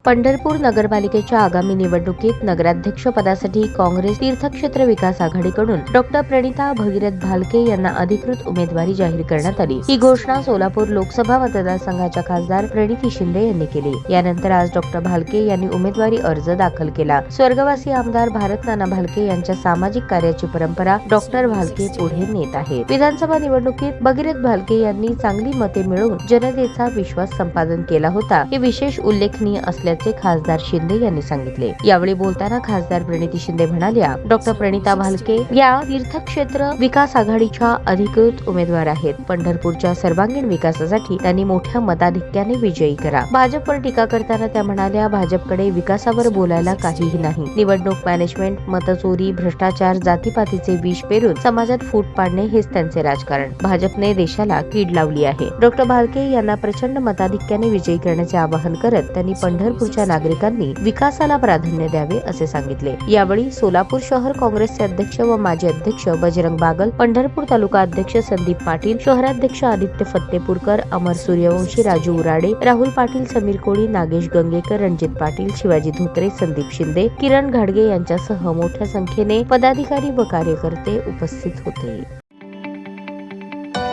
पंढरपूर नगरपालिकेच्या आगामी निवडणुकीत नगराध्यक्ष पदासाठी काँग्रेस तीर्थक्षेत्र विकास आघाडीकडून डॉक्टर प्रणिता भगीरथ भालके यांना अधिकृत उमेदवारी जाहीर करण्यात आली। ही घोषणा सोलापूर लोकसभा मतदारसंघाच्या खासदार प्रणिती शिंदे यांनी केली। यानंतर आज डॉक्टर भालके यांनी उमेदवारी अर्ज दाखल केला। स्वर्गवासी आमदार भारत नाना भालके यांच्या सामाजिक कार्याची परंपरा डॉक्टर भालके पुढे नेत आहेत। विधानसभा निवडणुकीत भगीरथ भालके यांनी चांगली मते मिळवून जनतेचा विश्वास संपादन केला होता, हे विशेष उल्लेखनीय असल्याचे खासदार शिंदे यांनी सांगितले। यावेळी बोलताना खासदार प्रणिती शिंदे म्हणाल्या, डॉक्टर प्रणिता भालके या तीर्थक्षेत्र विकास आघाडीच्या अधिकृत उमेदवार आहेत। पंढरपूरच्या सर्वांगीण विकासासाठी त्यांनी मोठ्या मताधिक्याने विजयी करा। भाजपवर टीका करताना त्या म्हणाल्या, भाजपकडे विकासावर बोलायला काहीही नाही। निवडणूक मॅनेजमेंट, मतचोरी, भ्रष्टाचार, जातीपातीचे विष पेरून समाजात फूट पाडणे हेच त्यांचे राजकारण। भाजपने देशाला कीड लावली आहे। डॉक्टर भालके यांना प्रचंड मताधिक्याने विजयी करण्याचे आवाहन करत त्यांनी पंढरपूरच्या नागरिकांनी विकासाला प्राधान्य द्यावे असे सांगितले। यावेळी सोलापूर शहर काँग्रेसचे अध्यक्ष व माजी अध्यक्ष बजरंग बागल, पंढरपूर तालुका अध्यक्ष संदीप पाटील, शहराध्यक्ष आदित्य फत्तेपूरकर, अमर सूर्यवंशी, राजू उराडे, राहुल पाटील, समीर कोळी, नागेश गंगेकर, रणजित पाटील, शिवाजी धोत्रे, संदीप शिंदे, किरण घाडगे यांच्यासह मोठ्या संख्येने पदाधिकारी व कार्यकर्ते उपस्थित होते।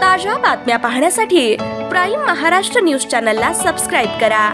ताज्या बातम्या पाहण्यासाठी प्राईम महाराष्ट्र न्यूज चॅनलला सबस्क्राईब करा।